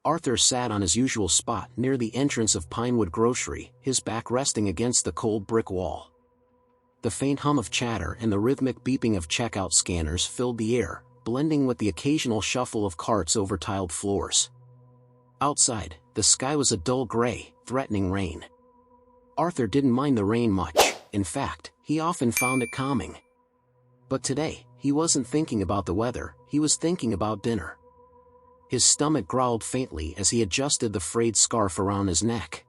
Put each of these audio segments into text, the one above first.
Arthur sat on his usual spot near the entrance of Pinewood Grocery, his back resting against the cold brick wall. The faint hum of chatter and the rhythmic beeping of checkout scanners filled the air, blending with the occasional shuffle of carts over tiled floors. Outside, the sky was a dull gray, threatening rain. Arthur didn't mind the rain much. In fact, he often found it calming. But today, he wasn't thinking about the weather, he was thinking about dinner. His stomach growled faintly as he adjusted the frayed scarf around his neck.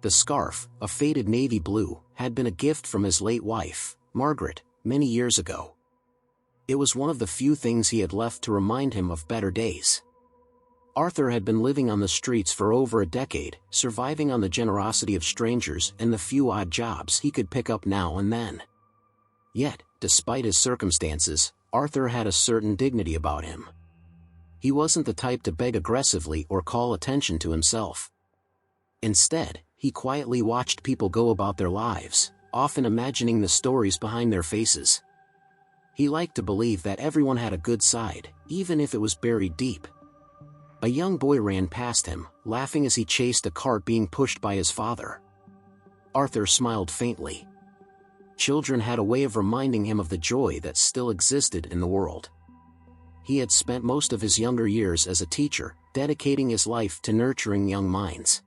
The scarf, a faded navy blue, had been a gift from his late wife, Margaret, many years ago. It was one of the few things he had left to remind him of better days. Arthur had been living on the streets for over a decade, surviving on the generosity of strangers and the few odd jobs he could pick up now and then. Yet, despite his circumstances, Arthur had a certain dignity about him. He wasn't the type to beg aggressively or call attention to himself. Instead, he quietly watched people go about their lives, often imagining the stories behind their faces. He liked to believe that everyone had a good side, even if it was buried deep. A young boy ran past him, laughing as he chased a cart being pushed by his father. Arthur smiled faintly. Children had a way of reminding him of the joy that still existed in the world. He had spent most of his younger years as a teacher, dedicating his life to nurturing young minds.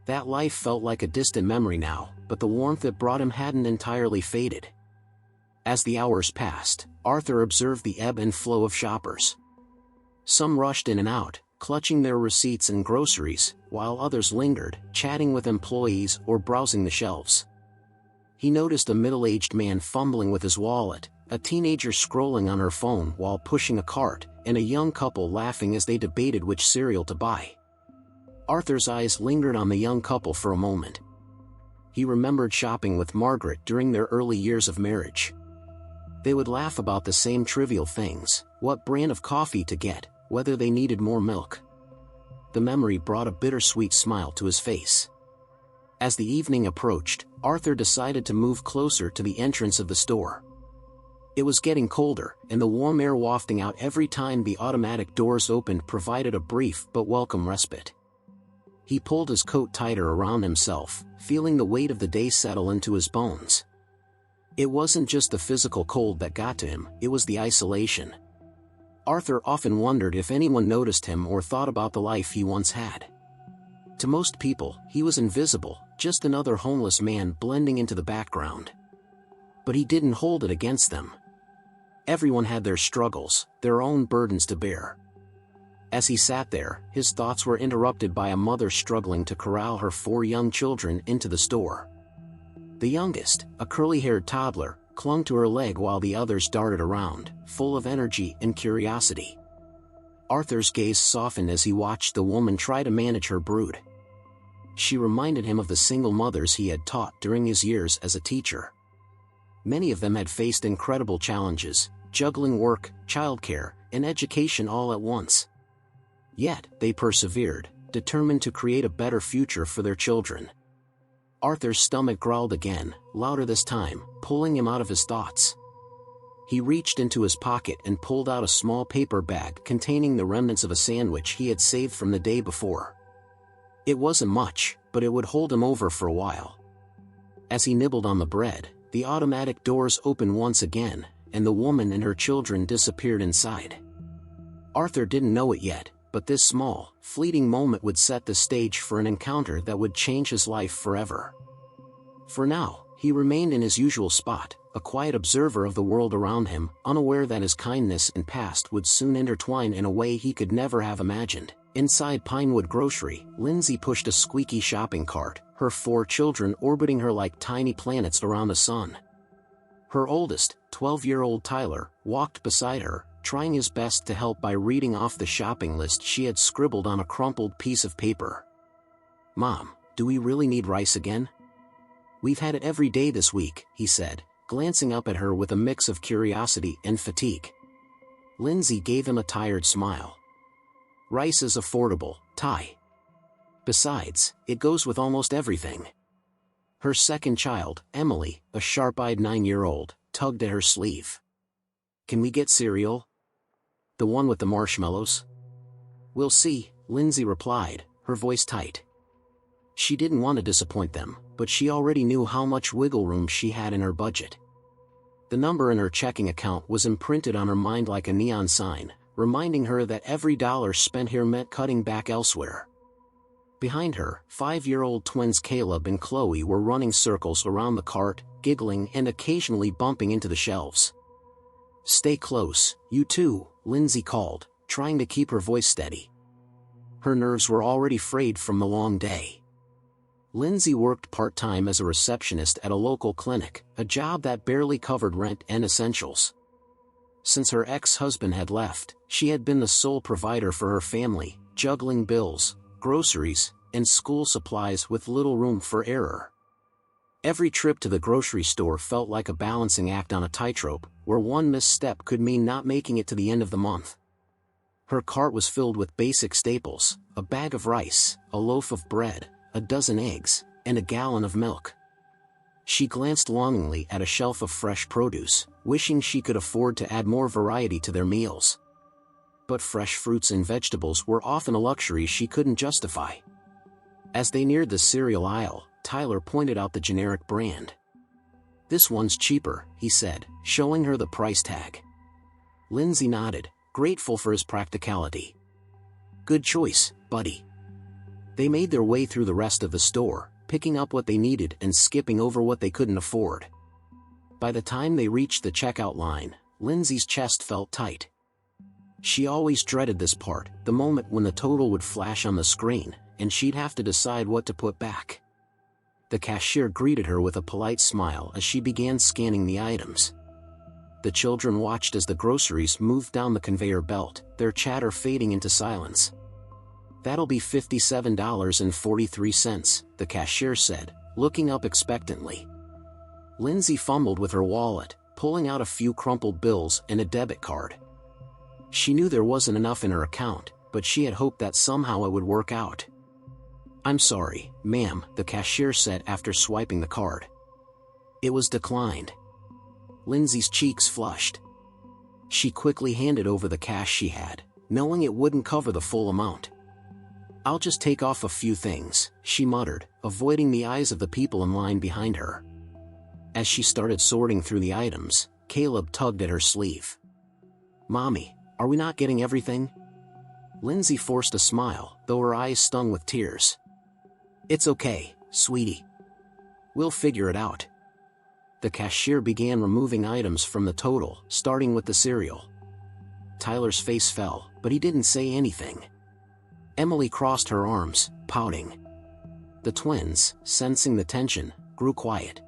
That life felt like a distant memory now, but the warmth it brought him hadn't entirely faded. As the hours passed, Arthur observed the ebb and flow of shoppers. Some rushed in and out, clutching their receipts and groceries, while others lingered, chatting with employees or browsing the shelves. He noticed a middle-aged man fumbling with his wallet, a teenager scrolling on her phone while pushing a cart, and a young couple laughing as they debated which cereal to buy. Arthur's eyes lingered on the young couple for a moment. He remembered shopping with Margaret during their early years of marriage. They would laugh about the same trivial things, what brand of coffee to get, whether they needed more milk. The memory brought a bittersweet smile to his face. As the evening approached, Arthur decided to move closer to the entrance of the store. It was getting colder, and the warm air wafting out every time the automatic doors opened provided a brief but welcome respite. He pulled his coat tighter around himself, feeling the weight of the day settle into his bones. It wasn't just the physical cold that got to him, it was the isolation. Arthur often wondered if anyone noticed him or thought about the life he once had. To most people, he was invisible, just another homeless man blending into the background. But he didn't hold it against them. Everyone had their struggles, their own burdens to bear. As he sat there, his thoughts were interrupted by a mother struggling to corral her 4 young children into the store. The youngest, a curly-haired toddler, clung to her leg while the others darted around, full of energy and curiosity. Arthur's gaze softened as he watched the woman try to manage her brood. She reminded him of the single mothers he had taught during his years as a teacher. Many of them had faced incredible challenges, juggling work, childcare, and education all at once. Yet, they persevered, determined to create a better future for their children. Arthur's stomach growled again, louder this time, pulling him out of his thoughts. He reached into his pocket and pulled out a small paper bag containing the remnants of a sandwich he had saved from the day before. It wasn't much, but it would hold him over for a while. As he nibbled on the bread, the automatic doors opened once again, and the woman and her children disappeared inside. Arthur didn't know it yet, but this small, fleeting moment would set the stage for an encounter that would change his life forever. For now, he remained in his usual spot, a quiet observer of the world around him, unaware that his kindness and past would soon intertwine in a way he could never have imagined. Inside Pinewood Grocery, Lindsay pushed a squeaky shopping cart, her 4 children orbiting her like tiny planets around the sun. Her oldest, 12-year-old Tyler, walked beside her, trying his best to help by reading off the shopping list she had scribbled on a crumpled piece of paper. "Mom, do we really need rice again?" "We've had it every day this week," he said, glancing up at her with a mix of curiosity and fatigue. Lindsay gave him a tired smile. "Rice is affordable, Ty. Besides, it goes with almost everything." Her second child, Emily, a sharp-eyed 9-year-old, tugged at her sleeve. "Can we get cereal? The one with the marshmallows?" "We'll see," Lindsay replied, her voice tight. She didn't want to disappoint them, but she already knew how much wiggle room she had in her budget. The number in her checking account was imprinted on her mind like a neon sign, reminding her that every dollar spent here meant cutting back elsewhere. Behind her, 5-year-old twins Caleb and Chloe were running circles around the cart, giggling and occasionally bumping into the shelves. "Stay close, you two," Lindsay called, trying to keep her voice steady. Her nerves were already frayed from the long day. Lindsay worked part-time as a receptionist at a local clinic, a job that barely covered rent and essentials. Since her ex-husband had left, she had been the sole provider for her family, juggling bills, groceries, and school supplies with little room for error. Every trip to the grocery store felt like a balancing act on a tightrope, where one misstep could mean not making it to the end of the month. Her cart was filled with basic staples: a bag of rice, a loaf of bread, a dozen eggs, and a gallon of milk. She glanced longingly at a shelf of fresh produce, wishing she could afford to add more variety to their meals. But fresh fruits and vegetables were often a luxury she couldn't justify. As they neared the cereal aisle, Tyler pointed out the generic brand. "This one's cheaper," he said, showing her the price tag. Lindsay nodded, grateful for his practicality. "Good choice, buddy." They made their way through the rest of the store, picking up what they needed and skipping over what they couldn't afford. By the time they reached the checkout line, Lindsay's chest felt tight. She always dreaded this part, the moment when the total would flash on the screen, and she'd have to decide what to put back. The cashier greeted her with a polite smile as she began scanning the items. The children watched as the groceries moved down the conveyor belt, their chatter fading into silence. "That'll be $57.43, the cashier said, looking up expectantly. Lindsay fumbled with her wallet, pulling out a few crumpled bills and a debit card. She knew there wasn't enough in her account, but she had hoped that somehow it would work out. "I'm sorry, ma'am," the cashier said after swiping the card. It was declined. Lindsay's cheeks flushed. She quickly handed over the cash she had, knowing it wouldn't cover the full amount. "I'll just take off a few things," she muttered, avoiding the eyes of the people in line behind her. As she started sorting through the items, Caleb tugged at her sleeve. "Mommy, are we not getting everything?" Lindsay forced a smile, though her eyes stung with tears. "It's okay, sweetie. We'll figure it out." The cashier began removing items from the total, starting with the cereal. Tyler's face fell, but he didn't say anything. Emily crossed her arms, pouting. The twins, sensing the tension, grew quiet.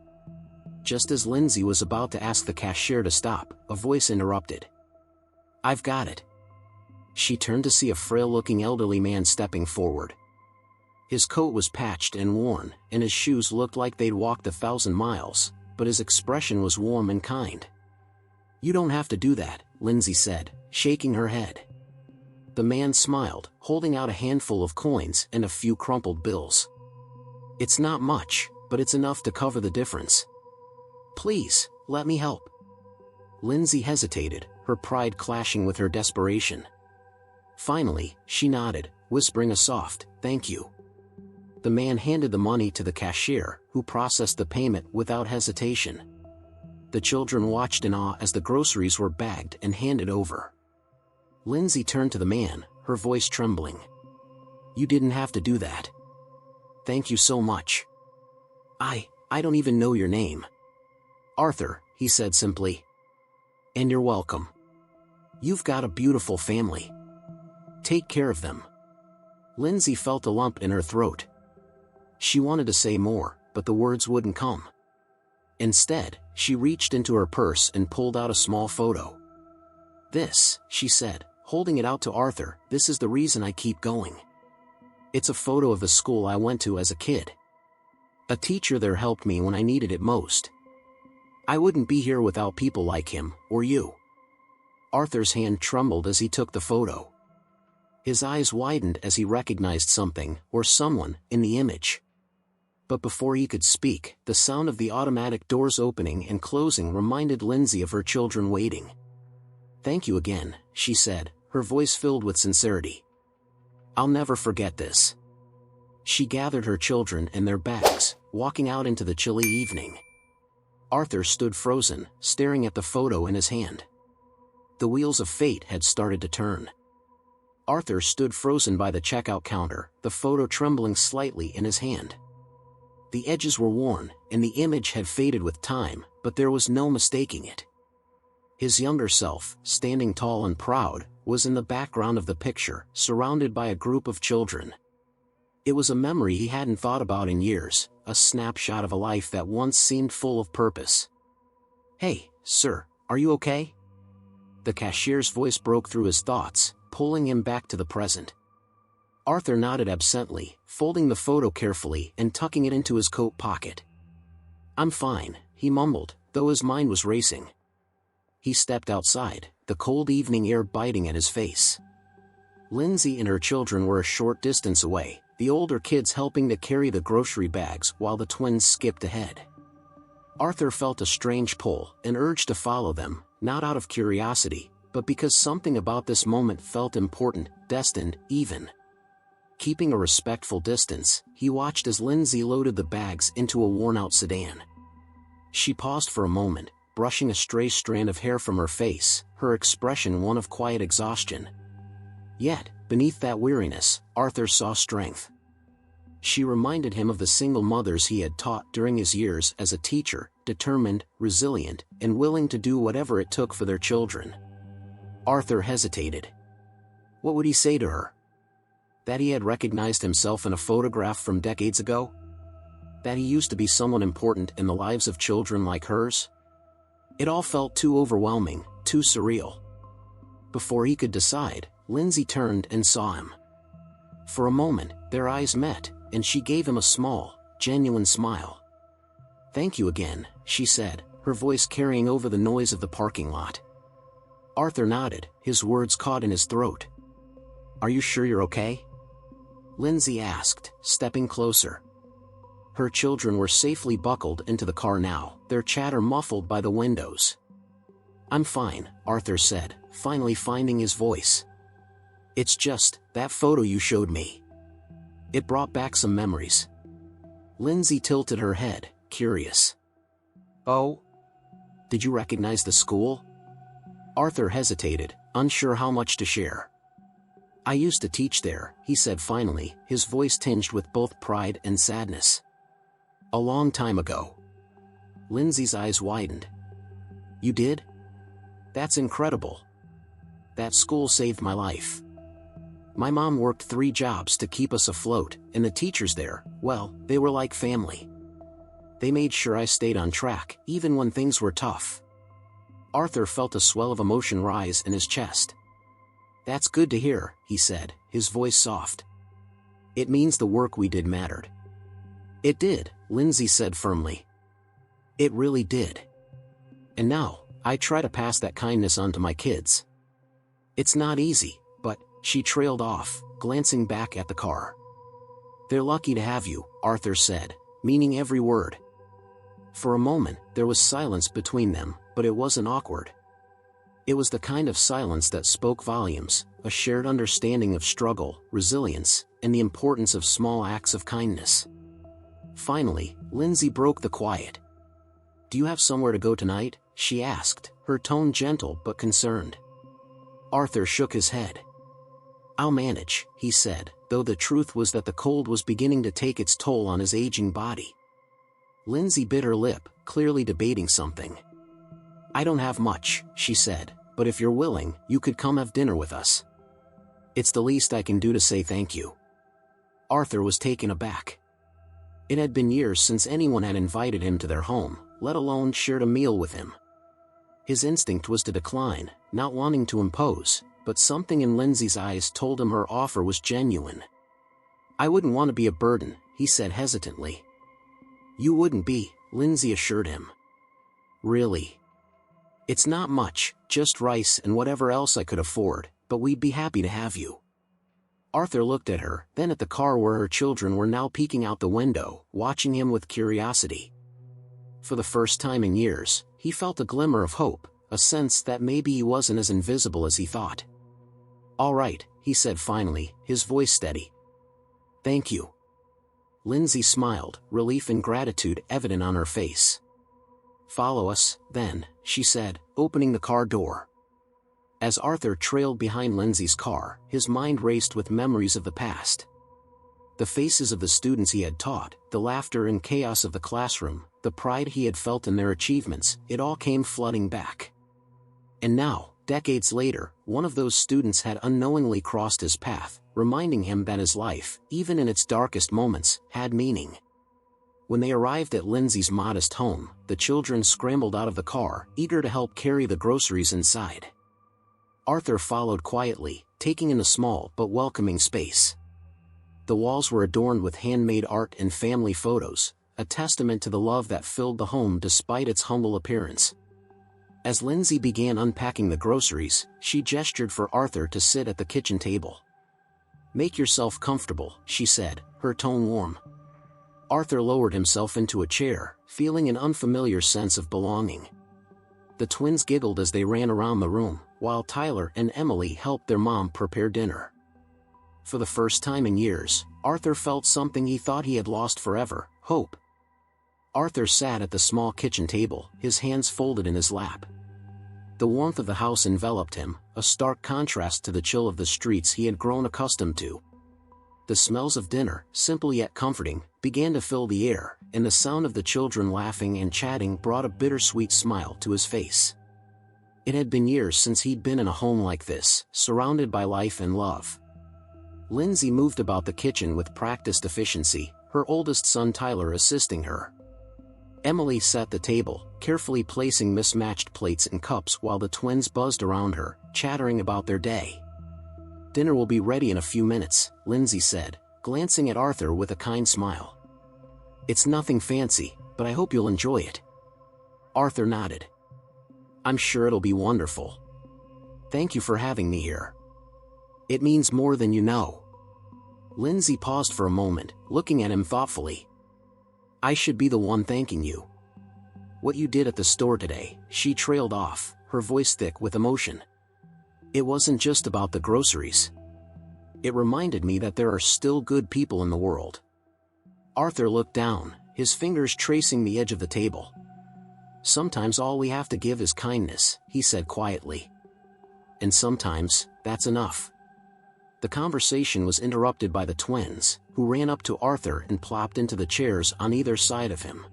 Just as Lindsay was about to ask the cashier to stop, a voice interrupted. "I've got it." She turned to see a frail-looking elderly man stepping forward. His coat was patched and worn, and his shoes looked like they'd walked 1,000 miles, but his expression was warm and kind. "You don't have to do that," Lindsay said, shaking her head. The man smiled, holding out a handful of coins and a few crumpled bills. "It's not much, but it's enough to cover the difference. Please, let me help." Lindsay hesitated, her pride clashing with her desperation. Finally, she nodded, whispering a soft, "Thank you." The man handed the money to the cashier, who processed the payment without hesitation. The children watched in awe as the groceries were bagged and handed over. Lindsay turned to the man, her voice trembling. "You didn't have to do that. Thank you so much." I don't even know your name." "Arthur," he said simply. "And you're welcome. You've got a beautiful family. Take care of them." Lindsay felt a lump in her throat. She wanted to say more, but the words wouldn't come. Instead, she reached into her purse and pulled out a small photo. "This," she said, holding it out to Arthur, "this is the reason I keep going. It's a photo of the school I went to as a kid. A teacher there helped me when I needed it most. I wouldn't be here without people like him, or you." Arthur's hand trembled as he took the photo. His eyes widened as he recognized something, or someone, in the image. But before he could speak, the sound of the automatic doors opening and closing reminded Lindsay of her children waiting. "Thank you again," she said, her voice filled with sincerity. I'll never forget this. She gathered her children and their bags, walking out into the chilly evening. Arthur stood frozen, staring at the photo in his hand. The wheels of fate had started to turn. Arthur stood frozen by the checkout counter, the photo trembling slightly in his hand. The edges were worn, and the image had faded with time, but there was no mistaking it. His younger self, standing tall and proud, was in the background of the picture, surrounded by a group of children. It was a memory he hadn't thought about in years, a snapshot of a life that once seemed full of purpose. "Hey, sir, are you okay?" The cashier's voice broke through his thoughts, pulling him back to the present. Arthur nodded absently, folding the photo carefully and tucking it into his coat pocket. "I'm fine," he mumbled, though his mind was racing. He stepped outside, the cold evening air biting at his face. Lindsay and her children were a short distance away, the older kids helping to carry the grocery bags while the twins skipped ahead. Arthur felt a strange pull, an urge to follow them, not out of curiosity, but because something about this moment felt important, destined, even. Keeping a respectful distance, he watched as Lindsay loaded the bags into a worn-out sedan. She paused for a moment, brushing a stray strand of hair from her face, her expression one of quiet exhaustion. Yet, beneath that weariness, Arthur saw strength. She reminded him of the single mothers he had taught during his years as a teacher, determined, resilient, and willing to do whatever it took for their children. Arthur hesitated. What would he say to her? That he had recognized himself in a photograph from decades ago? That he used to be someone important in the lives of children like hers? It all felt too overwhelming, too surreal. Before he could decide, Lindsay turned and saw him. For a moment, their eyes met, and she gave him a small, genuine smile. "Thank you again," she said, her voice carrying over the noise of the parking lot. Arthur nodded, his words caught in his throat. "Are you sure you're okay?" Lindsay asked, stepping closer. Her children were safely buckled into the car now, their chatter muffled by the windows. "I'm fine," Arthur said, finally finding his voice. "It's just, that photo you showed me. It brought back some memories." Lindsay tilted her head, curious. "Oh? Did you recognize the school?" Arthur hesitated, unsure how much to share. "I used to teach there," he said finally, his voice tinged with both pride and sadness. "A long time ago." Lindsay's eyes widened. "You did? That's incredible. That school saved my life. My mom worked 3 jobs to keep us afloat, and the teachers there, well, they were like family. They made sure I stayed on track, even when things were tough." Arthur felt a swell of emotion rise in his chest. "That's good to hear," he said, his voice soft. "It means the work we did mattered." "It did," Lindsay said firmly. "It really did. And now, I try to pass that kindness on to my kids. It's not easy, but," she trailed off, glancing back at the car. "They're lucky to have you," Arthur said, meaning every word. For a moment, there was silence between them, but it wasn't awkward. It was the kind of silence that spoke volumes, a shared understanding of struggle, resilience, and the importance of small acts of kindness. Finally, Lindsay broke the quiet. "Do you have somewhere to go tonight?" she asked, her tone gentle but concerned. Arthur shook his head. "I'll manage," he said, though the truth was that the cold was beginning to take its toll on his aging body. Lindsay bit her lip, clearly debating something. "I don't have much," she said, "but if you're willing, you could come have dinner with us. It's the least I can do to say thank you." Arthur was taken aback. It had been years since anyone had invited him to their home, let alone shared a meal with him. His instinct was to decline, not wanting to impose, but something in Lindsay's eyes told him her offer was genuine. "I wouldn't want to be a burden," he said hesitantly. "You wouldn't be," Lindsay assured him. "Really? It's not much, just rice and whatever else I could afford, but we'd be happy to have you." Arthur looked at her, then at the car where her children were now peeking out the window, watching him with curiosity. For the first time in years, he felt a glimmer of hope, a sense that maybe he wasn't as invisible as he thought. "All right," he said finally, his voice steady. Thank you. Lindsay smiled, relief and gratitude evident on her face. Follow us, then, she said, opening the car door. As Arthur trailed behind Lindsay's car, his mind raced with memories of the past. The faces of the students he had taught, the laughter and chaos of the classroom, the pride he had felt in their achievements, it all came flooding back. And now, decades later, one of those students had unknowingly crossed his path, reminding him that his life, even in its darkest moments, had meaning. When they arrived at Lindsay's modest home, the children scrambled out of the car, eager to help carry the groceries inside. Arthur followed quietly, taking in a small but welcoming space. The walls were adorned with handmade art and family photos, a testament to the love that filled the home despite its humble appearance. As Lindsay began unpacking the groceries, she gestured for Arthur to sit at the kitchen table. Make yourself comfortable, she said, her tone warm. Arthur lowered himself into a chair, feeling an unfamiliar sense of belonging. The twins giggled as they ran around the room, while Tyler and Emily helped their mom prepare dinner. For the first time in years, Arthur felt something he thought he had lost forever: hope. Arthur sat at the small kitchen table, his hands folded in his lap. The warmth of the house enveloped him, a stark contrast to the chill of the streets he had grown accustomed to. The smells of dinner, simple yet comforting, began to fill the air, and the sound of the children laughing and chatting brought a bittersweet smile to his face. It had been years since he'd been in a home like this, surrounded by life and love. Lindsay moved about the kitchen with practiced efficiency, her oldest son Tyler assisting her. Emily set the table, carefully placing mismatched plates and cups while the twins buzzed around her, chattering about their day. Dinner will be ready in a few minutes, Lindsay said, glancing at Arthur with a kind smile. It's nothing fancy, but I hope you'll enjoy it. Arthur nodded. I'm sure it'll be wonderful. Thank you for having me here. It means more than you know. Lindsay paused for a moment, looking at him thoughtfully. I should be the one thanking you. What you did at the store today, she trailed off, her voice thick with emotion. It wasn't just about the groceries. It reminded me that there are still good people in the world. Arthur looked down, his fingers tracing the edge of the table. Sometimes all we have to give is kindness, he said quietly. And sometimes, that's enough. The conversation was interrupted by the twins, who ran up to Arthur and plopped into the chairs on either side of him.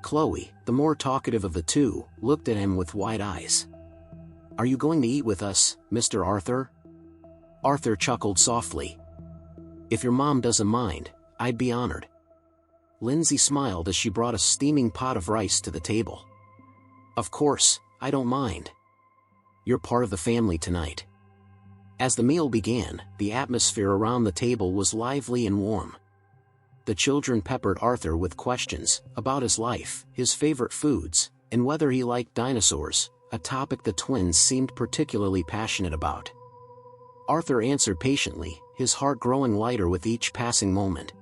Chloe, the more talkative of the two, looked at him with wide eyes. Are you going to eat with us, Mr. Arthur? Arthur chuckled softly. If your mom doesn't mind, I'd be honored. Lindsay smiled as she brought a steaming pot of rice to the table. Of course, I don't mind. You're part of the family tonight. As the meal began, the atmosphere around the table was lively and warm. The children peppered Arthur with questions about his life, his favorite foods, and whether he liked dinosaurs, a topic the twins seemed particularly passionate about. Arthur answered patiently, his heart growing lighter with each passing moment.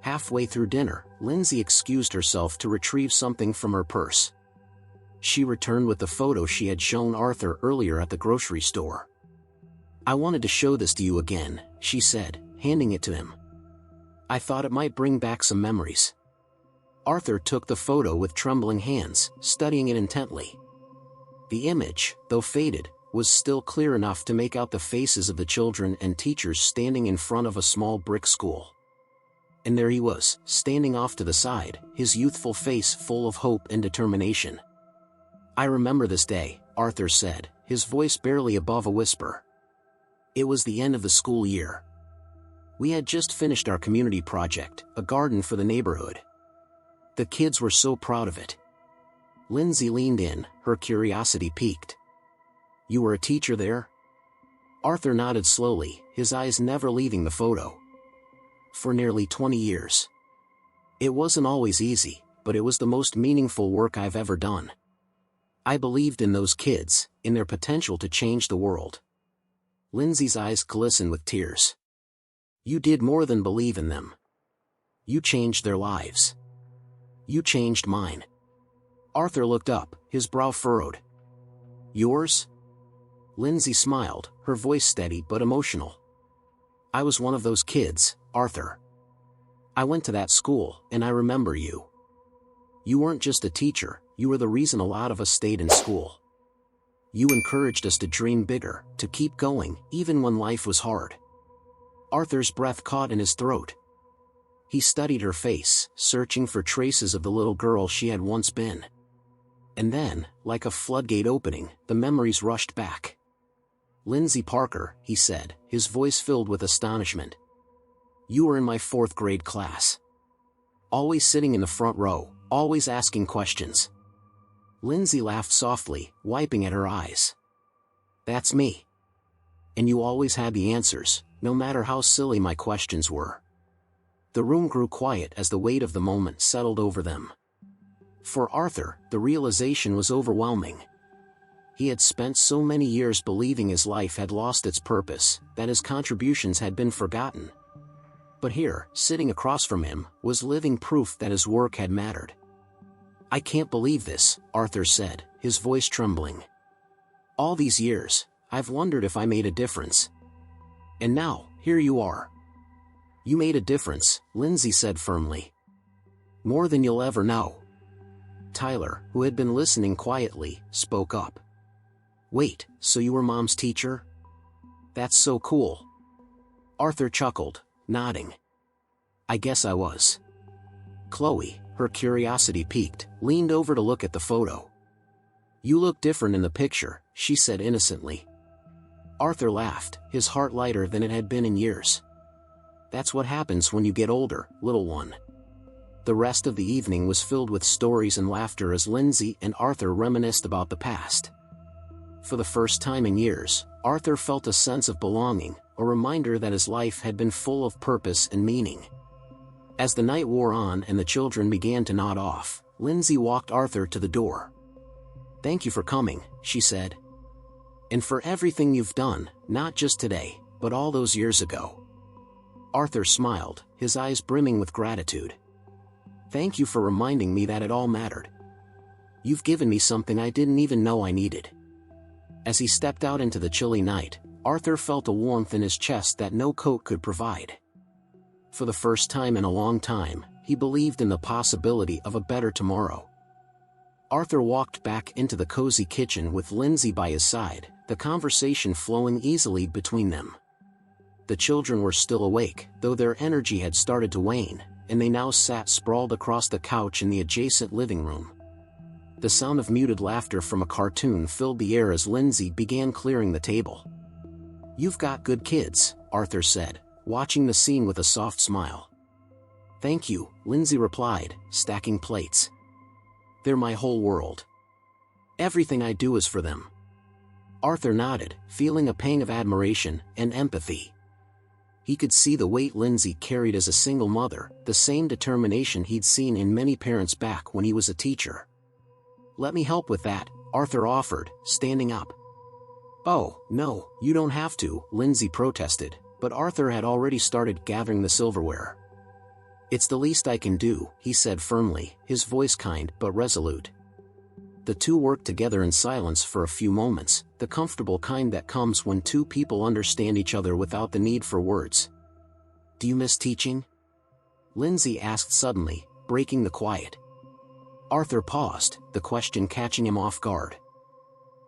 Halfway through dinner, Lindsay excused herself to retrieve something from her purse. She returned with the photo she had shown Arthur earlier at the grocery store. I wanted to show this to you again, she said, handing it to him. I thought it might bring back some memories. Arthur took the photo with trembling hands, studying it intently. The image, though faded, was still clear enough to make out the faces of the children and teachers standing in front of a small brick school. And there he was, standing off to the side, his youthful face full of hope and determination. I remember this day, Arthur said, his voice barely above a whisper. It was the end of the school year. We had just finished our community project, a garden for the neighborhood. The kids were so proud of it. Lindsay leaned in, her curiosity piqued. You were a teacher there? Arthur nodded slowly, his eyes never leaving the photo. For nearly 20 years. It wasn't always easy, but it was the most meaningful work I've ever done. I believed in those kids, in their potential to change the world. Lindsay's eyes glistened with tears. You did more than believe in them. You changed their lives. You changed mine. Arthur looked up, his brow furrowed. Yours? Lindsay smiled, her voice steady but emotional. I was one of those kids, Arthur. I went to that school, and I remember you. You weren't just a teacher, you were the reason a lot of us stayed in school. You encouraged us to dream bigger, to keep going, even when life was hard. Arthur's breath caught in his throat. He studied her face, searching for traces of the little girl she had once been. And then, like a floodgate opening, the memories rushed back. Lindsay Parker, he said, his voice filled with astonishment. You were in my 4th grade class. Always sitting in the front row, always asking questions. Lindsay laughed softly, wiping at her eyes. That's me. And you always had the answers, no matter how silly my questions were. The room grew quiet as the weight of the moment settled over them. For Arthur, the realization was overwhelming. He had spent so many years believing his life had lost its purpose, that his contributions had been forgotten. But here, sitting across from him, was living proof that his work had mattered. I can't believe this, Arthur said, his voice trembling. All these years, I've wondered if I made a difference. And now, here you are. You made a difference, Lindsay said firmly. More than you'll ever know. Tyler, who had been listening quietly, spoke up. Wait, so you were Mom's teacher? That's so cool. Arthur chuckled, nodding. I guess I was. Chloe, her curiosity piqued, leaned over to look at the photo. You look different in the picture, she said innocently. Arthur laughed, his heart lighter than it had been in years. That's what happens when you get older, little one. The rest of the evening was filled with stories and laughter as Lindsay and Arthur reminisced about the past. For the first time in years, Arthur felt a sense of belonging, a reminder that his life had been full of purpose and meaning. As the night wore on and the children began to nod off, Lindsay walked Arthur to the door. Thank you for coming, she said. And for everything you've done, not just today, but all those years ago. Arthur smiled, his eyes brimming with gratitude. Thank you for reminding me that it all mattered. You've given me something I didn't even know I needed. As he stepped out into the chilly night, Arthur felt a warmth in his chest that no coat could provide. For the first time in a long time, he believed in the possibility of a better tomorrow. Arthur walked back into the cozy kitchen with Lindsay by his side, the conversation flowing easily between them. The children were still awake, though their energy had started to wane, and they now sat sprawled across the couch in the adjacent living room. The sound of muted laughter from a cartoon filled the air as Lindsay began clearing the table. You've got good kids, Arthur said, watching the scene with a soft smile. Thank you, Lindsay replied, stacking plates. They're my whole world. Everything I do is for them. Arthur nodded, feeling a pang of admiration and empathy. He could see the weight Lindsay carried as a single mother, the same determination he'd seen in many parents back when he was a teacher. Let me help with that, Arthur offered, standing up. Oh, no, you don't have to, Lindsay protested, but Arthur had already started gathering the silverware. It's the least I can do, he said firmly, his voice kind but resolute. The two worked together in silence for a few moments, the comfortable kind that comes when two people understand each other without the need for words. Do you miss teaching? Lindsay asked suddenly, breaking the quiet. Arthur paused, the question catching him off guard.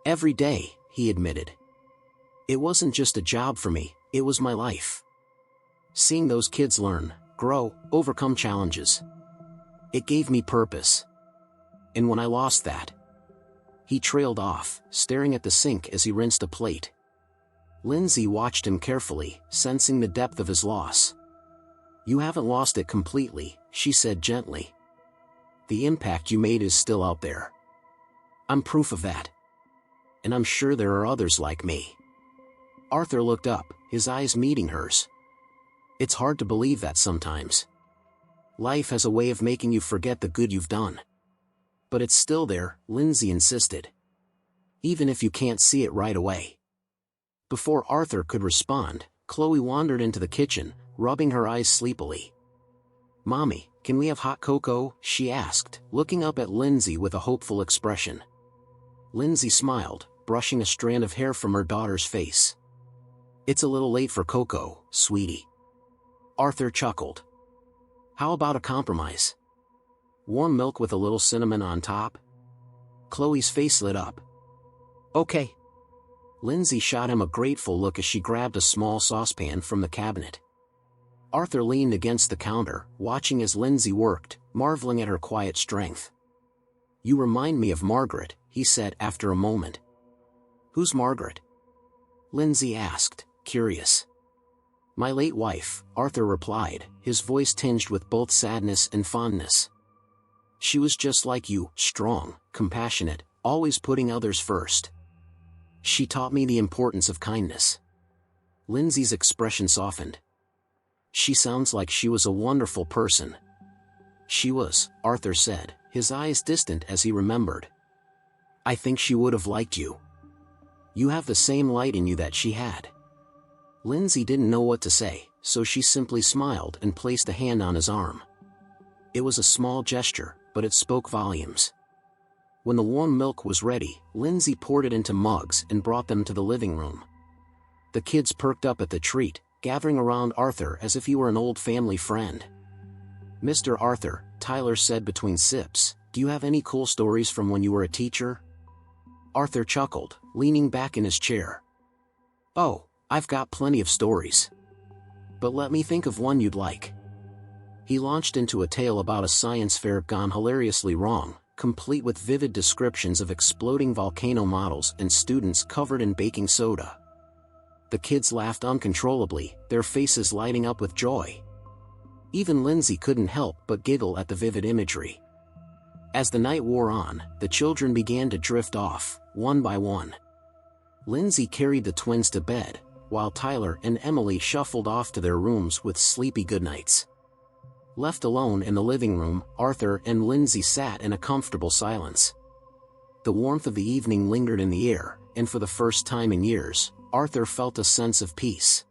Every day, he admitted. It wasn't just a job for me, it was my life. Seeing those kids learn, grow, overcome challenges. It gave me purpose. And when I lost that... He trailed off, staring at the sink as he rinsed a plate. Lindsay watched him carefully, sensing the depth of his loss. You haven't lost it completely, she said gently. The impact you made is still out there. I'm proof of that. And I'm sure there are others like me. Arthur looked up, his eyes meeting hers. It's hard to believe that sometimes. Life has a way of making you forget the good you've done. But it's still there, Lindsay insisted. Even if you can't see it right away. Before Arthur could respond, Chloe wandered into the kitchen, rubbing her eyes sleepily. Mommy, can we have hot cocoa? She asked, looking up at Lindsay with a hopeful expression. Lindsay smiled, brushing a strand of hair from her daughter's face. "It's a little late for cocoa, sweetie." Arthur chuckled. "How about a compromise? Warm milk with a little cinnamon on top?" Chloe's face lit up. "Okay." Lindsay shot him a grateful look as she grabbed a small saucepan from the cabinet. Arthur leaned against the counter, watching as Lindsay worked, marveling at her quiet strength. "You remind me of Margaret," he said after a moment. "Who's Margaret?" Lindsay asked, curious. "My late wife," Arthur replied, his voice tinged with both sadness and fondness. "She was just like you, strong, compassionate, always putting others first. She taught me the importance of kindness." Lindsay's expression softened. "She sounds like she was a wonderful person." "She was," Arthur said, his eyes distant as he remembered. "I think she would have liked you. You have the same light in you that she had." Lindsay didn't know what to say, so she simply smiled and placed a hand on his arm. It was a small gesture, but it spoke volumes. When the warm milk was ready, Lindsay poured it into mugs and brought them to the living room. The kids perked up at the treat, gathering around Arthur as if he were an old family friend. "Mr. Arthur," Tyler said between sips, "do you have any cool stories from when you were a teacher?" Arthur chuckled, leaning back in his chair. "Oh, I've got plenty of stories. But let me think of one you'd like." He launched into a tale about a science fair gone hilariously wrong, complete with vivid descriptions of exploding volcano models and students covered in baking soda. The kids laughed uncontrollably, their faces lighting up with joy. Even Lindsay couldn't help but giggle at the vivid imagery. As the night wore on, the children began to drift off, one by one. Lindsay carried the twins to bed, while Tyler and Emily shuffled off to their rooms with sleepy goodnights. Left alone in the living room, Arthur and Lindsay sat in a comfortable silence. The warmth of the evening lingered in the air, and for the first time in years, Arthur felt a sense of peace.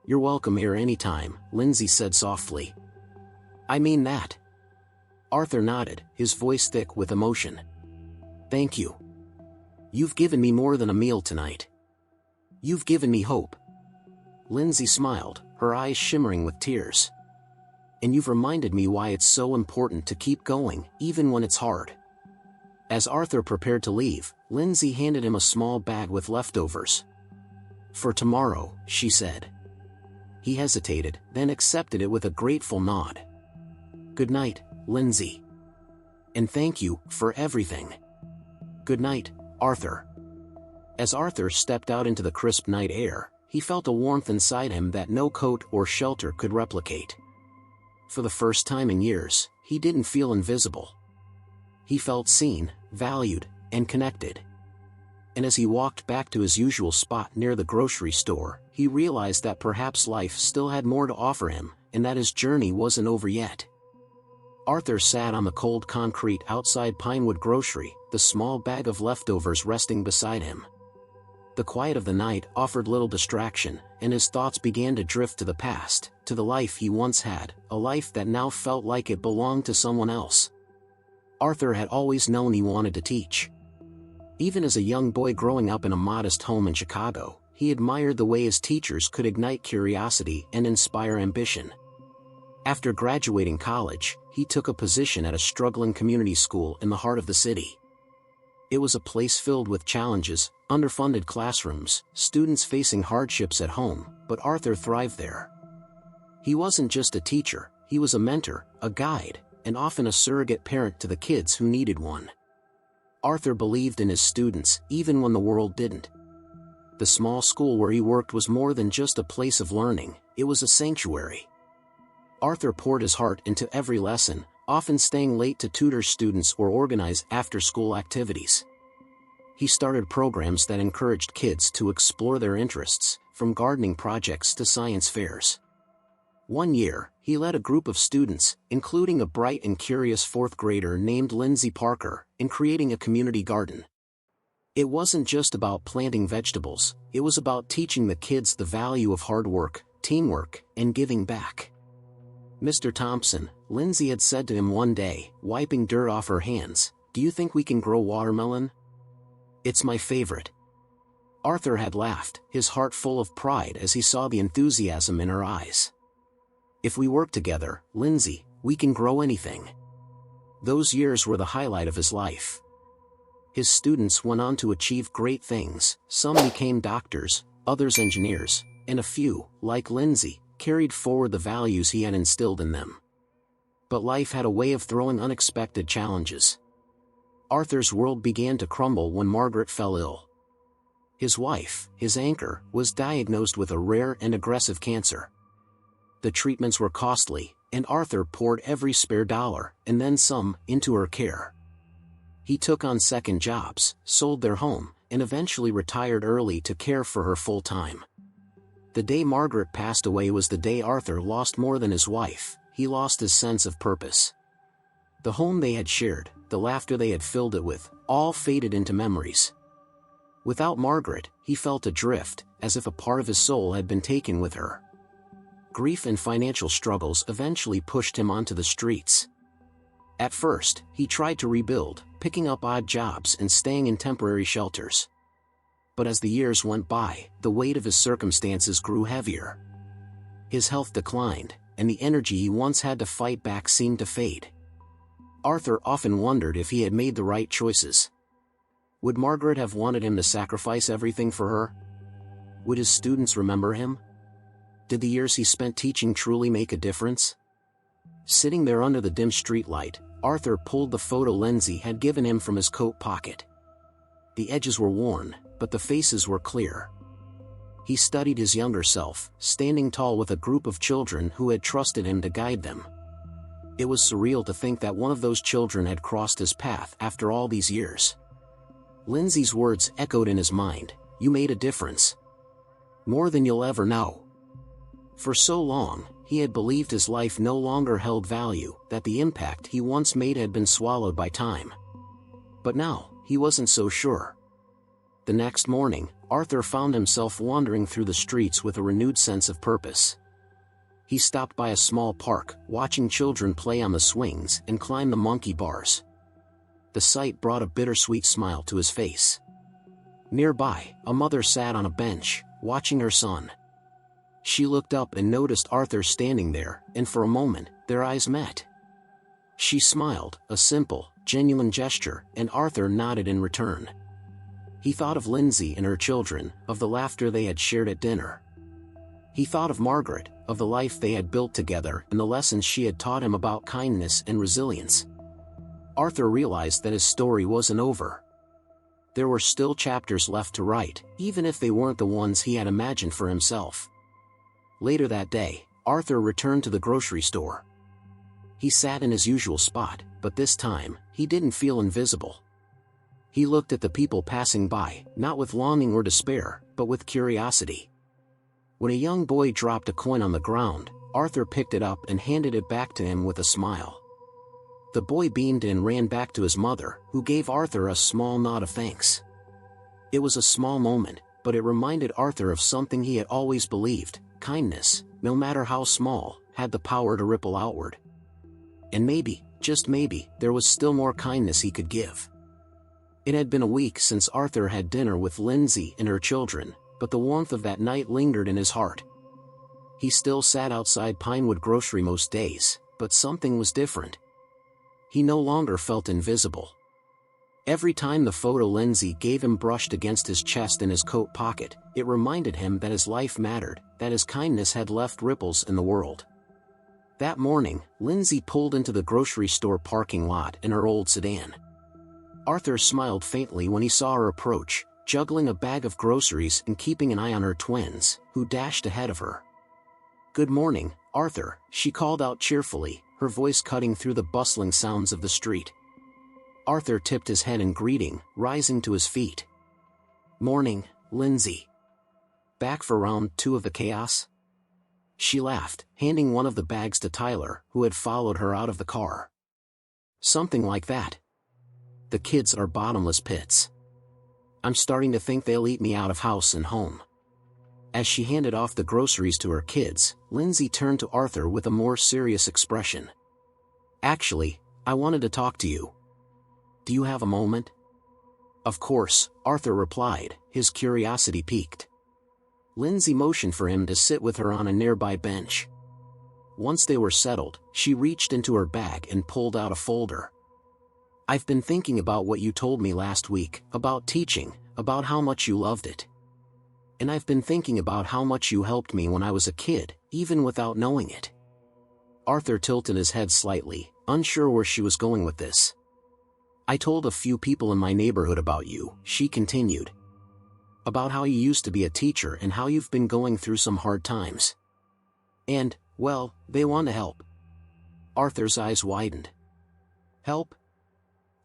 "You're welcome here anytime," Lindsay said softly. "I mean that." Arthur nodded, his voice thick with emotion. "Thank you. You've given me more than a meal tonight. You've given me hope." Lindsay smiled, her eyes shimmering with tears. "And you've reminded me why it's so important to keep going, even when it's hard." As Arthur prepared to leave, Lindsay handed him a small bag with leftovers. "For tomorrow," she said. He hesitated, then accepted it with a grateful nod. "Good night, Lindsay. And thank you for everything." "Good night, Arthur." As Arthur stepped out into the crisp night air, he felt a warmth inside him that no coat or shelter could replicate. For the first time in years, he didn't feel invisible. He felt seen, valued, and connected. And as he walked back to his usual spot near the grocery store, he realized that perhaps life still had more to offer him, and that his journey wasn't over yet. Arthur sat on the cold concrete outside Pinewood Grocery, the small bag of leftovers resting beside him. The quiet of the night offered little distraction, and his thoughts began to drift to the past, to the life he once had, a life that now felt like it belonged to someone else. Arthur had always known he wanted to teach. Even as a young boy growing up in a modest home in Chicago, he admired the way his teachers could ignite curiosity and inspire ambition. After graduating college, he took a position at a struggling community school in the heart of the city. It was a place filled with challenges, underfunded classrooms, students facing hardships at home, but Arthur thrived there. He wasn't just a teacher, he was a mentor, a guide, and often a surrogate parent to the kids who needed one. Arthur believed in his students, even when the world didn't. The small school where he worked was more than just a place of learning, it was a sanctuary. Arthur poured his heart into every lesson, often staying late to tutor students or organize after-school activities. He started programs that encouraged kids to explore their interests, from gardening projects to science fairs. One year, he led a group of students, including a bright and curious fourth grader named Lindsay Parker, in creating a community garden. It wasn't just about planting vegetables, it was about teaching the kids the value of hard work, teamwork, and giving back. "Mr. Thompson," Lindsay had said to him one day, wiping dirt off her hands, "do you think we can grow watermelon?" It's my favorite." Arthur had laughed, his heart full of pride as he saw the enthusiasm in her eyes. "If we work together, Lindsay, we can grow anything." Those years were the highlight of his life. His students went on to achieve great things. Some became doctors, others engineers, and a few, like Lindsay, carried forward the values he had instilled in them. But life had a way of throwing unexpected challenges. Arthur's world began to crumble when Margaret fell ill. His wife, his anchor, was diagnosed with a rare and aggressive cancer. The treatments were costly, and Arthur poured every spare dollar, and then some, into her care. He took on second jobs, sold their home, and eventually retired early to care for her full-time. The day Margaret passed away was the day Arthur lost more than his wife. He lost his sense of purpose. The home they had shared, the laughter they had filled it with, all faded into memories. Without Margaret, he felt adrift, as if a part of his soul had been taken with her. Grief and financial struggles eventually pushed him onto the streets. At first, he tried to rebuild, picking up odd jobs and staying in temporary shelters. But as the years went by, the weight of his circumstances grew heavier. His health declined, and the energy he once had to fight back seemed to fade. Arthur often wondered if he had made the right choices. Would Margaret have wanted him to sacrifice everything for her? Would his students remember him? Did the years he spent teaching truly make a difference? Sitting there under the dim streetlight, Arthur pulled the photo Lindsay had given him from his coat pocket. The edges were worn, but the faces were clear. He studied his younger self, standing tall with a group of children who had trusted him to guide them. It was surreal to think that one of those children had crossed his path after all these years. Lindsay's words echoed in his mind, "You made a difference. More than you'll ever know." For so long, he had believed his life no longer held value, that the impact he once made had been swallowed by time. But now, he wasn't so sure. The next morning, Arthur found himself wandering through the streets with a renewed sense of purpose. He stopped by a small park, watching children play on the swings and climb the monkey bars. The sight brought a bittersweet smile to his face. Nearby, a mother sat on a bench, watching her son. She looked up and noticed Arthur standing there, and for a moment, their eyes met. She smiled, a simple, genuine gesture, and Arthur nodded in return. He thought of Lindsay and her children, of the laughter they had shared at dinner. He thought of Margaret, of the life they had built together and the lessons she had taught him about kindness and resilience. Arthur realized that his story wasn't over. There were still chapters left to write, even if they weren't the ones he had imagined for himself. Later that day, Arthur returned to the grocery store. He sat in his usual spot, but this time, he didn't feel invisible. He looked at the people passing by, not with longing or despair, but with curiosity. When a young boy dropped a coin on the ground, Arthur picked it up and handed it back to him with a smile. The boy beamed and ran back to his mother, who gave Arthur a small nod of thanks. It was a small moment, but it reminded Arthur of something he had always believed: kindness, no matter how small, had the power to ripple outward. And maybe, just maybe, there was still more kindness he could give. It had been a week since Arthur had dinner with Lindsay and her children, but the warmth of that night lingered in his heart. He still sat outside Pinewood Grocery most days, but something was different. He no longer felt invisible. Every time the photo Lindsay gave him brushed against his chest in his coat pocket, it reminded him that his life mattered, that his kindness had left ripples in the world. That morning, Lindsay pulled into the grocery store parking lot in her old sedan. Arthur smiled faintly when he saw her approach, juggling a bag of groceries and keeping an eye on her twins, who dashed ahead of her. "Good morning, Arthur," she called out cheerfully, her voice cutting through the bustling sounds of the street. Arthur tipped his head in greeting, rising to his feet. "Morning, Lindsay. Back for round 2 of the chaos?" She laughed, handing one of the bags to Tyler, who had followed her out of the car. "Something like that. The kids are bottomless pits. I'm starting to think they'll eat me out of house and home." As she handed off the groceries to her kids, Lindsay turned to Arthur with a more serious expression. "Actually, I wanted to talk to you. Do you have a moment?" Of course, Arthur replied, his curiosity piqued. Lindsay motioned for him to sit with her on a nearby bench. Once they were settled, she reached into her bag and pulled out a folder. I've been thinking about what you told me last week, about teaching, about how much you loved it. And I've been thinking about how much you helped me when I was a kid, even without knowing it. Arthur tilted his head slightly, unsure where she was going with this. I told a few people in my neighborhood about you, she continued. About how you used to be a teacher and how you've been going through some hard times. And, well, they want to help. Arthur's eyes widened. Help?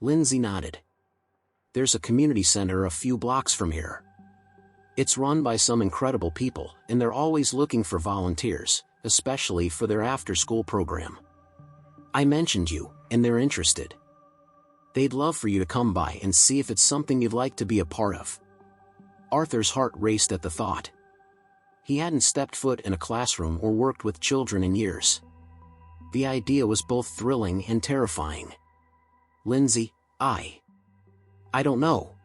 Lindsay nodded. There's a community center a few blocks from here. It's run by some incredible people, and they're always looking for volunteers, especially for their after-school program. I mentioned you, and they're interested. They'd love for you to come by and see if it's something you'd like to be a part of. Arthur's heart raced at the thought. He hadn't stepped foot in a classroom or worked with children in years. The idea was both thrilling and terrifying. Lindsay, I don't know.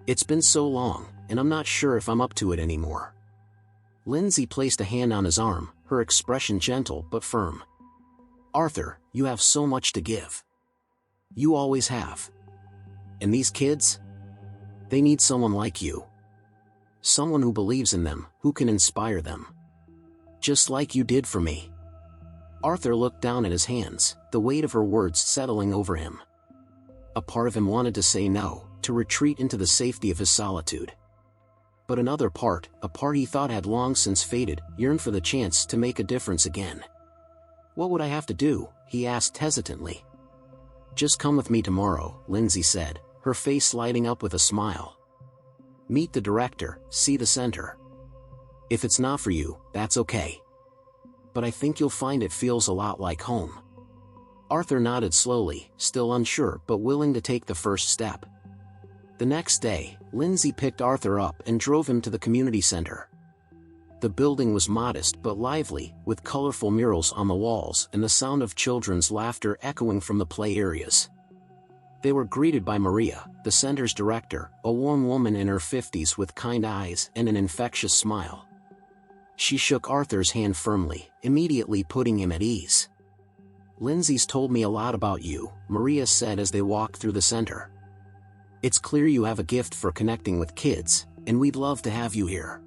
It's been so long, and I'm not sure if I'm up to it anymore. Lindsay placed a hand on his arm, her expression gentle but firm. Arthur, you have so much to give. You always have. And these kids? They need someone like you. Someone who believes in them, who can inspire them. Just like you did for me. Arthur looked down at his hands, the weight of her words settling over him. A part of him wanted to say no, to retreat into the safety of his solitude. But another part, a part he thought had long since faded, yearned for the chance to make a difference again. What would I have to do? He asked hesitantly. Just come with me tomorrow, Lindsay said, her face lighting up with a smile. Meet the director, see the center. If it's not for you, that's okay. But I think you'll find it feels a lot like home. Arthur nodded slowly, still unsure but willing to take the first step. The next day, Lindsay picked Arthur up and drove him to the community center. The building was modest but lively, with colorful murals on the walls and the sound of children's laughter echoing from the play areas. They were greeted by Maria, the center's director, a warm woman in her 50s with kind eyes and an infectious smile. She shook Arthur's hand firmly, immediately putting him at ease. Lindsay's told me a lot about you, Maria said as they walked through the center. It's clear you have a gift for connecting with kids, and we'd love to have you here.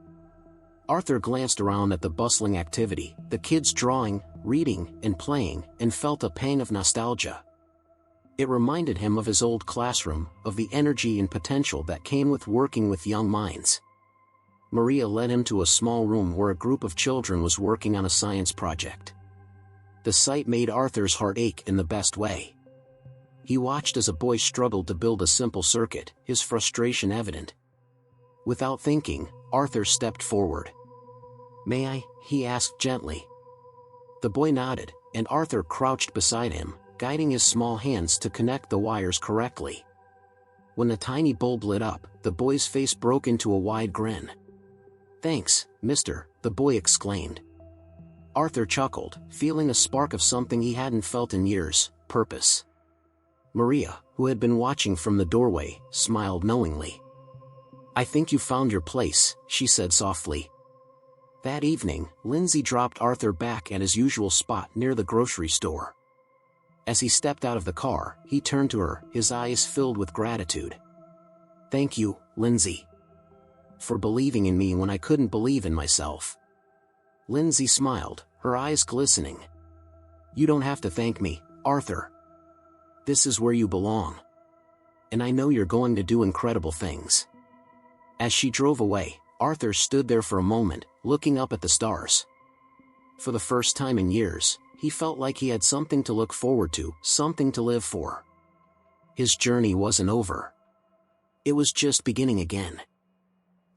Arthur glanced around at the bustling activity, the kids drawing, reading, and playing, and felt a pang of nostalgia. It reminded him of his old classroom, of the energy and potential that came with working with young minds. Maria led him to a small room where a group of children was working on a science project. The sight made Arthur's heart ache in the best way. He watched as a boy struggled to build a simple circuit, his frustration evident. Without thinking, Arthur stepped forward. May I? He asked gently. The boy nodded, and Arthur crouched beside him, guiding his small hands to connect the wires correctly. When the tiny bulb lit up, the boy's face broke into a wide grin. Thanks, mister, the boy exclaimed. Arthur chuckled, feeling a spark of something he hadn't felt in years, purpose. Maria, who had been watching from the doorway, smiled knowingly. I think you found your place, she said softly. That evening, Lindsay dropped Arthur back at his usual spot near the grocery store. As he stepped out of the car, he turned to her, his eyes filled with gratitude. Thank you, Lindsay. For believing in me when I couldn't believe in myself. Lindsay smiled, her eyes glistening. You don't have to thank me, Arthur. This is where you belong. And I know you're going to do incredible things. As she drove away, Arthur stood there for a moment, looking up at the stars. For the first time in years, he felt like he had something to look forward to, something to live for. His journey wasn't over. It was just beginning again.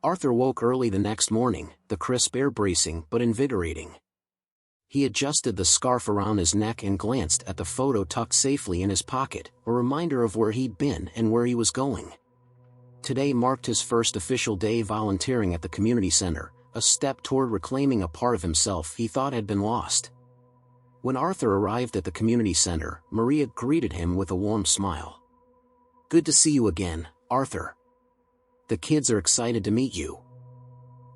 Arthur woke early the next morning, the crisp air bracing but invigorating. He adjusted the scarf around his neck and glanced at the photo tucked safely in his pocket, a reminder of where he'd been and where he was going. Today marked his first official day volunteering at the community center, a step toward reclaiming a part of himself he thought had been lost. When Arthur arrived at the community center, Maria greeted him with a warm smile. Good to see you again, Arthur. The kids are excited to meet you.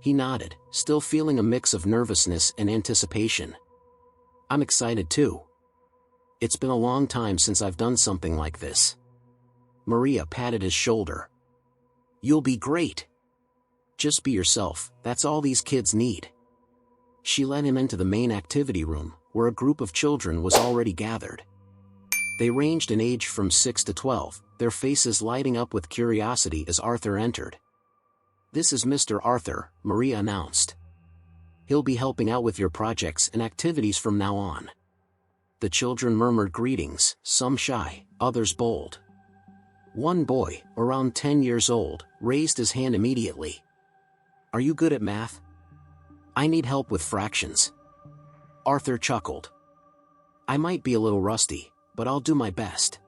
He nodded, still feeling a mix of nervousness and anticipation. I'm excited too. It's been a long time since I've done something like this. Maria patted his shoulder. You'll be great. Just be yourself, that's all these kids need. She led him into the main activity room, where a group of children was already gathered. They ranged in age from 6 to 12, their faces lighting up with curiosity as Arthur entered. This is Mr. Arthur, Maria announced. He'll be helping out with your projects and activities from now on. The children murmured greetings, some shy, others bold. One boy, around 10 years old, raised his hand immediately. Are you good at math? I need help with fractions. Arthur chuckled. I might be a little rusty, but I'll do my best.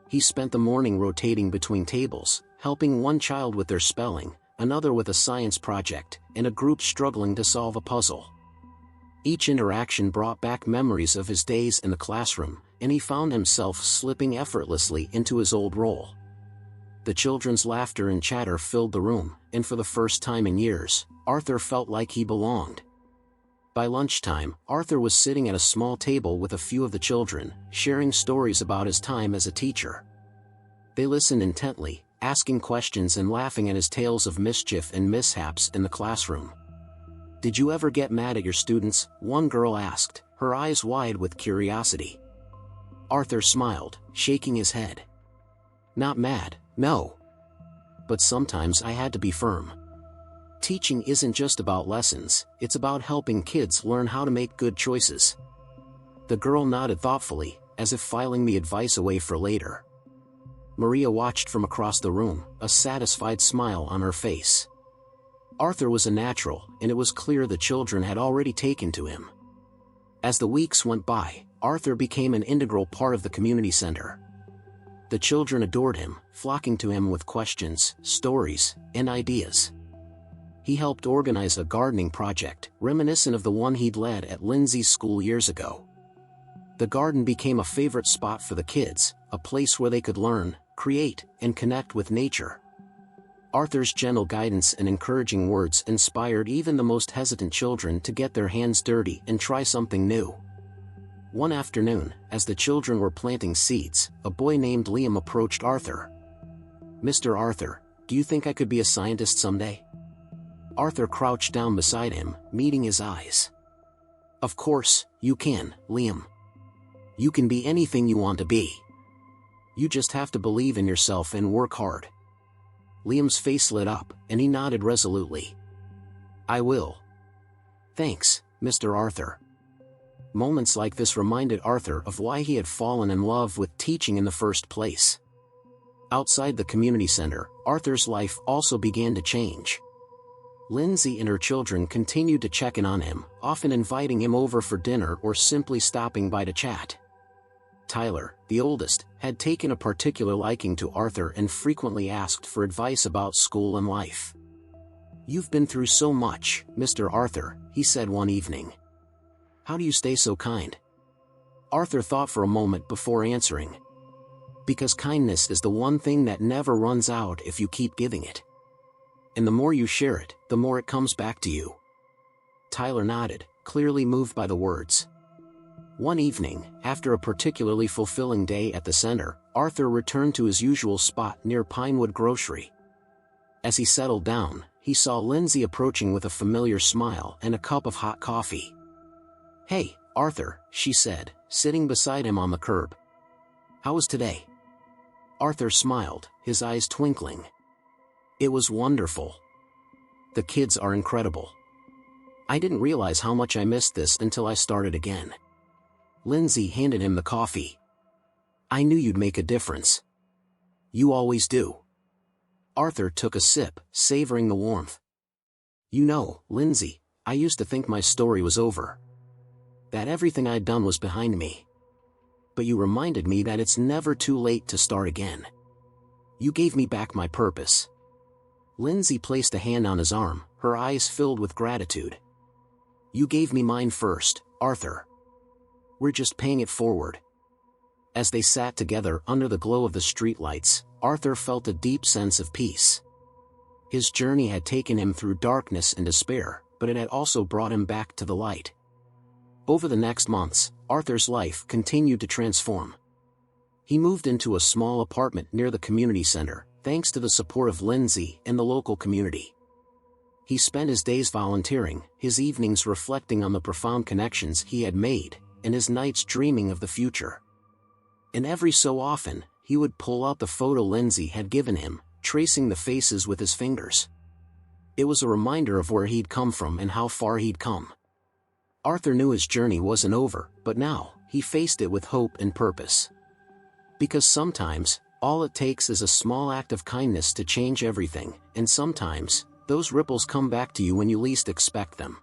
He spent the morning rotating between tables, helping one child with their spelling, another with a science project, and a group struggling to solve a puzzle. Each interaction brought back memories of his days in the classroom, and he found himself slipping effortlessly into his old role. The children's laughter and chatter filled the room, and for the first time in years, Arthur felt like he belonged. By lunchtime, Arthur was sitting at a small table with a few of the children, sharing stories about his time as a teacher. They listened intently, asking questions and laughing at his tales of mischief and mishaps in the classroom. Did you ever get mad at your students? One girl asked, her eyes wide with curiosity. Arthur smiled, shaking his head. Not mad, no. But sometimes I had to be firm. Teaching isn't just about lessons, it's about helping kids learn how to make good choices. The girl nodded thoughtfully, as if filing the advice away for later. Maria watched from across the room, a satisfied smile on her face. Arthur was a natural, and it was clear the children had already taken to him. As the weeks went by, Arthur became an integral part of the community center. The children adored him, flocking to him with questions, stories, and ideas. He helped organize a gardening project, reminiscent of the one he'd led at Lindsay's school years ago. The garden became a favorite spot for the kids, a place where they could learn, create, and connect with nature. Arthur's gentle guidance and encouraging words inspired even the most hesitant children to get their hands dirty and try something new. One afternoon, as the children were planting seeds, a boy named Liam approached Arthur. Mr. Arthur, do you think I could be a scientist someday? Arthur crouched down beside him, meeting his eyes. Of course, you can, Liam. You can be anything you want to be. You just have to believe in yourself and work hard. Liam's face lit up, and he nodded resolutely. I will. Thanks, Mr. Arthur. Moments like this reminded Arthur of why he had fallen in love with teaching in the first place. Outside the community center, Arthur's life also began to change. Lindsay and her children continued to check in on him, often inviting him over for dinner or simply stopping by to chat. Tyler, the oldest, had taken a particular liking to Arthur and frequently asked for advice about school and life. You've been through so much, Mr. Arthur, he said one evening. How do you stay so kind? Arthur thought for a moment before answering. Because kindness is the one thing that never runs out if you keep giving it. And the more you share it, the more it comes back to you. Tyler nodded, clearly moved by the words. One evening, after a particularly fulfilling day at the center, Arthur returned to his usual spot near Pinewood Grocery. As he settled down, he saw Lindsay approaching with a familiar smile and a cup of hot coffee. Hey, Arthur, she said, sitting beside him on the curb. How was today? Arthur smiled, his eyes twinkling. It was wonderful. The kids are incredible. I didn't realize how much I missed this until I started again. Lindsay handed him the coffee. I knew you'd make a difference. You always do. Arthur took a sip, savoring the warmth. You know, Lindsay, I used to think my story was over. That everything I'd done was behind me. But you reminded me that it's never too late to start again. You gave me back my purpose. Lindsay placed a hand on his arm, her eyes filled with gratitude. You gave me mine first, Arthur. We're just paying it forward. As they sat together under the glow of the streetlights, Arthur felt a deep sense of peace. His journey had taken him through darkness and despair, but it had also brought him back to the light. Over the next months, Arthur's life continued to transform. He moved into a small apartment near the community center, thanks to the support of Lindsay and the local community. He spent his days volunteering, his evenings reflecting on the profound connections he had made, and his nights dreaming of the future. And every so often, he would pull out the photo Lindsay had given him, tracing the faces with his fingers. It was a reminder of where he'd come from and how far he'd come. Arthur knew his journey wasn't over, but now, he faced it with hope and purpose. Because sometimes, all it takes is a small act of kindness to change everything, and sometimes, those ripples come back to you when you least expect them.